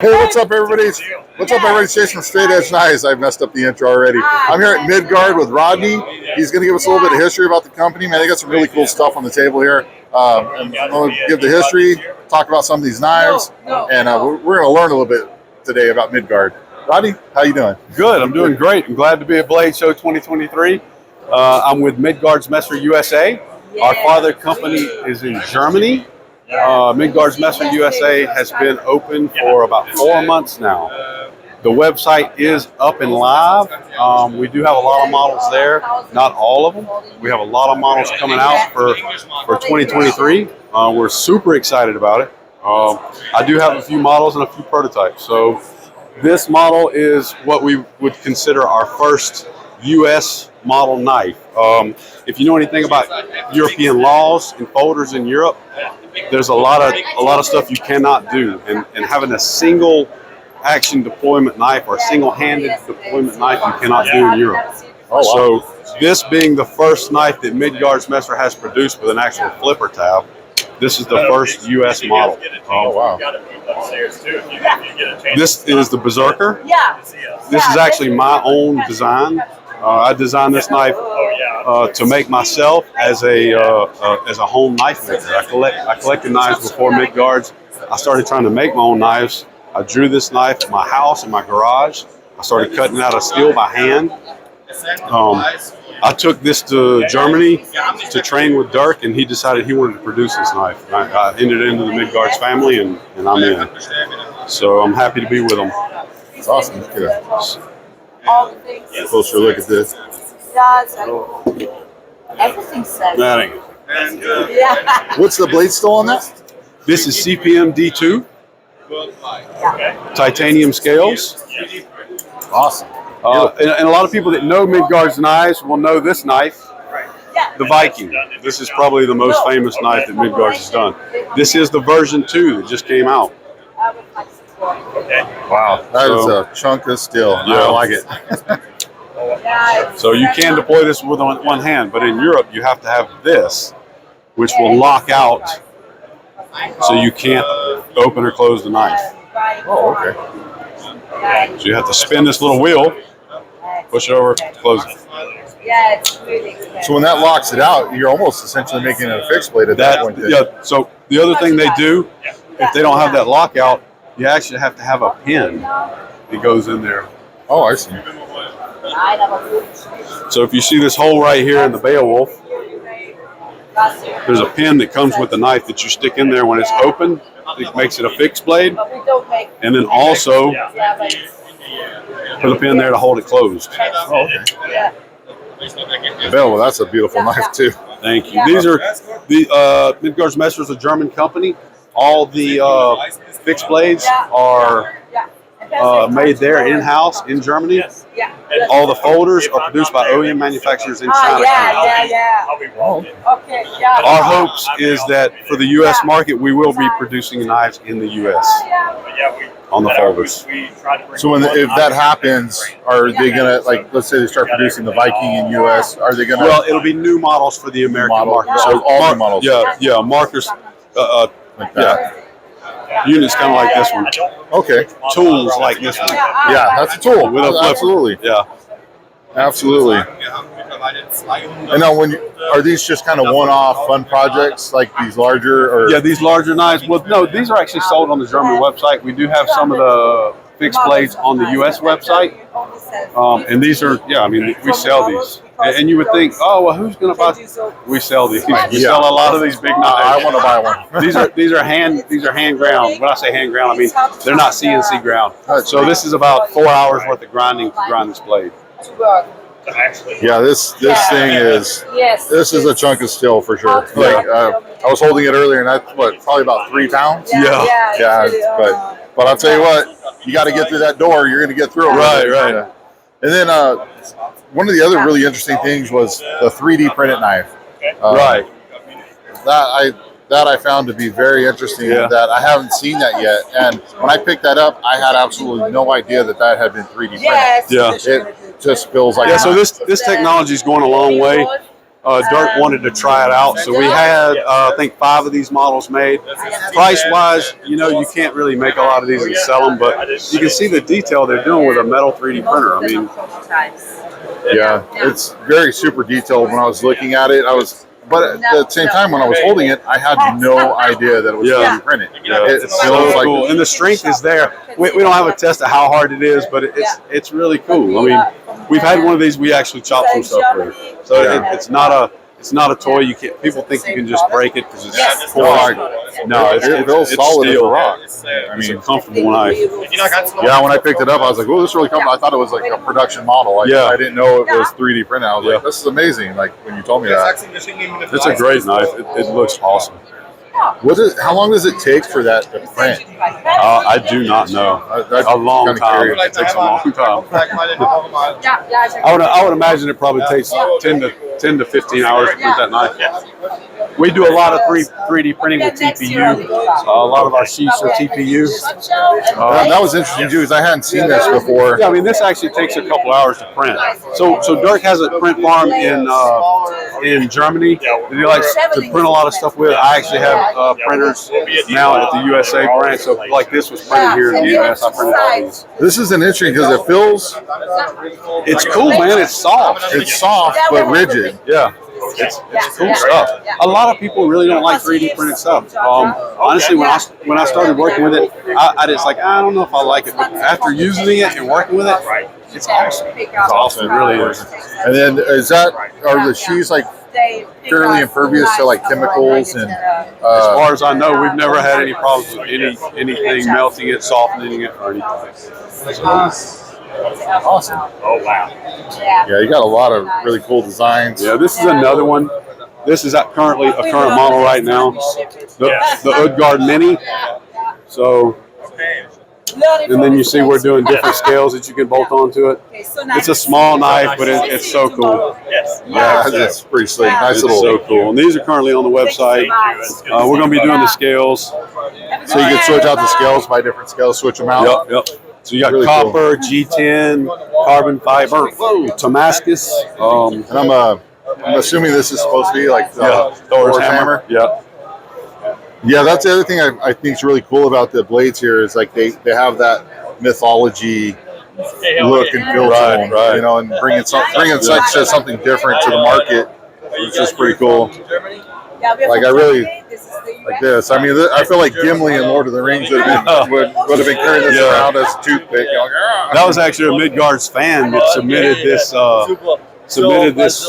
Hey, what's up, everybody? What's up, everybody? It's Jason from Straight Edge Knives. I messed up the intro already. I'm here at Midgard with Rodney. He's going to give us a little bit of history about the company. Man, they got some really cool stuff on the table here. And I'm going to give the history, talk about some of these knives, and we're going to learn a little bit today about Midgard. Rodney, how you doing? Good. I'm doing great. I'm glad to be at Blade Show 2023. I'm with Midgard-Messer USA. Our father company is in Germany. Midgard-Messer USA has been open for about 4 months now. The website is up and live. We do have a lot of models there, not all of them. We have a lot of models coming out for 2023. We're super excited about it. I do have a few models and a few prototypes. So this model is what we would consider our first U.S. model knife. If you know anything about European laws and folders in Europe, there's a lot of stuff you cannot do, and having a single action deployment knife or a single-handed deployment knife you cannot do in Europe. So this being the first knife that Midgard-Messer has produced with an actual flipper tab, this is the first U.S. model. Oh, wow. This is the Berserker. This is actually my own design. I designed this knife to make myself as a home knife maker. I collected knives before Midgard's. I started trying to make my own knives. I drew this knife in my house, in my garage. I started cutting out of steel by hand. I took this to Germany to train with Dirk, and he decided he wanted to produce this knife. I entered into the Midgard's family, and I'm in. So I'm happy to be with them. It's awesome. Good. All the things. Closer look at this. Everything's set. That ain't it. Yeah. What's the blade still on that? This is CPM D2, titanium scales. Awesome. And a lot of people that know Midgard's knives will know this knife, the Viking. This is probably the most famous knife that Midgard's has done. This is the version 2 that just came out. Wow, that is a chunk of steel. Yeah. I like it. So you can deploy this with one hand, but in Europe you have to have this, which will lock out, so you can't open or close the knife. Oh, okay. So you have to spin this little wheel, push it over, close it. Yeah, it's really good. So when that locks it out, you're almost essentially making it a fixed blade at that point. Yeah. So the other thing they do, if they don't have that lockout, you actually have to have a pin that goes in there. Oh, I see. So if you see this hole right here in the Beowulf, there's a pin that comes with the knife that you stick in there when it's open. It makes it a fixed blade. And then also put a pin there to hold it closed. Oh, okay. Well, that's a beautiful knife too. Thank you. These are the Midgard-Messer is a German company. All the fixed blades are made there in-house in Germany. All the folders are produced by OEM manufacturers in China. Our hopes is that for the U.S. market, we will be producing knives in the U.S. on the folders. So if that happens, are they gonna, like, let's say they start producing the Viking in U.S. Are they gonna? Well, it'll be new models for the American market. So all new models. Yeah, markers. Like that. Units kind of like this one. Okay. Tools like this one. Yeah, that's a tool. With a flipper. Absolutely. Yeah. Absolutely. And now, are these just kind of one-off fun projects, like these larger? Or? Yeah, these larger knives. Well, no, these are actually sold on the German website. We do have some of the fixed blades on the U.S. website. And these are, I mean, we sell these. And you would think, oh, well, who's going to buy? We sell these. We sell a lot of these big knives. I want to buy one. these are hand ground. When I say hand ground, I mean they're not CNC ground. So this is about 4 hours worth of grinding to grind this blade. Yeah, this thing is. This is a chunk of steel for sure. Like I was holding it earlier, and that's probably about 3 pounds. Yeah. But I'll tell you what, you got to get through that door. You're going to get through it. Right. And then one of the other really interesting things was the 3D printed knife. Right. That I found to be very interesting. That I haven't seen that yet. And when I picked that up, I had absolutely no idea that had been 3D printed. Yeah. It just feels like. Yeah. So this technology is going a long way. Dirk wanted to try it out, so we had I think 5 of these models made. Price-wise, you can't really make a lot of these and sell them, but you can see the detail they're doing with a metal 3D printer. I mean, yeah, it's very super detailed. When I was looking at it, but at the same time, when I was holding it, I had no idea that it was 3D printed. It it's feels so like cool, and the strength is there. We don't have a test of how hard it is, but it's really cool. I mean, we've had one of these. We actually chopped some stuff through, so it's not a toy. You can't. People think you can just break it because it's no, it feels it's solid as a steel. rock. I mean, it's a comfortable knife. Yeah, when I picked it up, I was like, "Oh, this is really comfortable." I thought it was like a production model. I didn't know it was 3D printed. I was like, "This is amazing!" Like when you told me that. It's a great knife. It looks awesome. How long does it take for that to print? I do not know. A long time. It takes a long time. I would imagine it probably takes 10 to 15 hours to print that knife. We do a lot of 3D printing with TPU. A lot of our sheets are TPU. That was interesting too, because I hadn't seen this before. Yeah, I mean, this actually takes a couple hours to print. So Dirk has a print farm in Germany that he likes to print a lot of stuff with. I actually have printers now at the USA branch. So like this was printed here in the US. I printed all these. This is an interesting because it feels. It's cool, man. It's soft. It's soft but rigid. Yeah. It's cool stuff. A lot of people really don't like 3D printed stuff. Honestly, when I started working with it, I just like, I don't know if I like it. But after using it and working with it, it's awesome. It's awesome. It really is. And then are the sheaths like fairly impervious to like chemicals and? As far as I know, we've never had any problems with anything melting it, softening it, or anything. Awesome. Oh wow. Yeah, you got a lot of really cool designs. Yeah, this is another one. This is currently a current model right now. The Midgard Mini. So, and then you see we're doing different scales that you can bolt onto it. It's a small knife, but it's so cool. Yeah, it's pretty slick. Nice It's little. so cool. And these are currently on the website. We're going to be doing the scales. So you can switch out the scales by different scales, switch them out. Yep. So you got Really copper, G10, carbon fiber, Damascus. And I'm assuming this is supposed to be like Thor's hammer. Yeah. Yeah, that's the other thing I think is really cool about the blades here is like they have that mythology look and feel to them, right. And bringing something different to the market, which is pretty cool. Like I really like this. I mean, I feel like Gimli in Lord of the Rings would have been carrying this around as a toothpick. That was actually a Midgard's fan that submitted this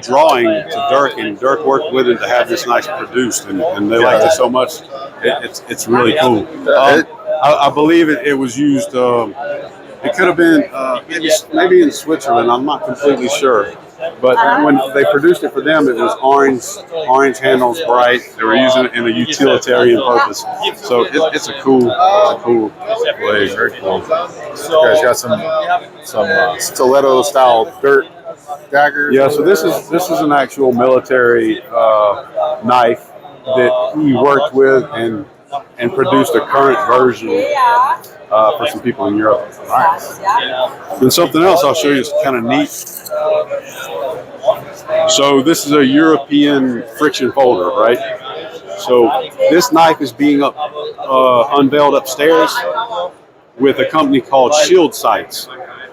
drawing to Dirk, and Dirk worked with him to have this nice produced, and they liked it so much. It's really cool. I believe it was used. It could have been maybe in Switzerland. I'm not completely sure. But when they produced it for them, it was orange handles, bright. They were using it in a utilitarian purpose. So it's a cool blade. Very cool. You guys got some stiletto style dirt daggers. Yeah. So this is an actual military knife that he worked with and produced a current version for some people in Europe. Nice. And something else I'll show you is kind of neat. So this is a European friction folder, right? So this knife is being unveiled upstairs with a company called Shield Sights,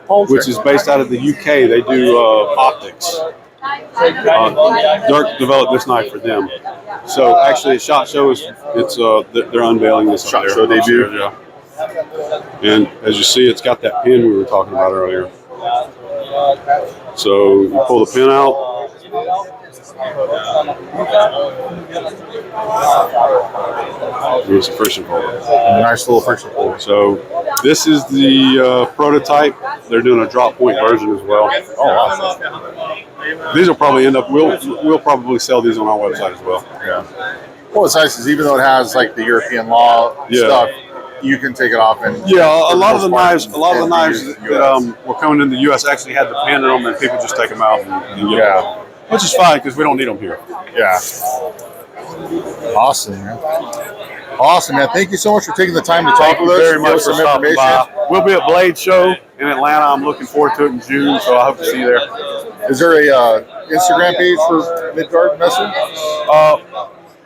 which is based out of the UK. They do optics. Dirk developed this knife for them. So actually, at Shotshow, they're unveiling this. Shotshow debut. Yeah. And as you see, it's got that pin we were talking about earlier. So you pull the pin out. Here's a friction folder. Nice little friction folder. So this is the prototype. They're doing a drop point version as well. Oh, awesome. These will probably end up. We'll probably sell these on our website as well. Yeah. Well, what's nice is even though it has like the European law stuff, you can take it off and a lot of the knives that were coming in the U.S. actually had the pin in them, and people just take them out and get them. Which is fine because we don't need them here. Yeah. Awesome, man. Awesome, man. Thank you so much for taking the time to talk with us. Very much for stopping by. We'll be at Blade Show in Atlanta. I'm looking forward to it in June, so I hope to see you there. Is there a Instagram page for Midgard-Messer?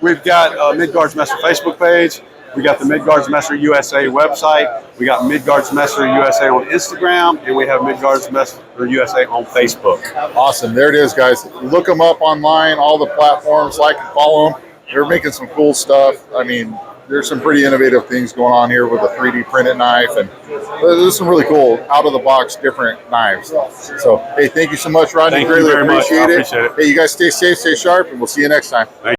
We've got Midgard-Messer Facebook page. We got the Midgard-Messer USA website. We got Midgard-Messer USA on Instagram, and we have Midgard-Messer USA on Facebook. Awesome. There it is, guys. Look them up online, all the platforms, like and follow them. They're making some cool stuff. I mean, there's some pretty innovative things going on here with a 3D printed knife, and there's some really cool, out-of-the-box, different knives. So, hey, thank you so much, Rodney. Thank you Greatly very much. I appreciate appreciate it. Hey, you guys stay safe, stay sharp, and we'll see you next time.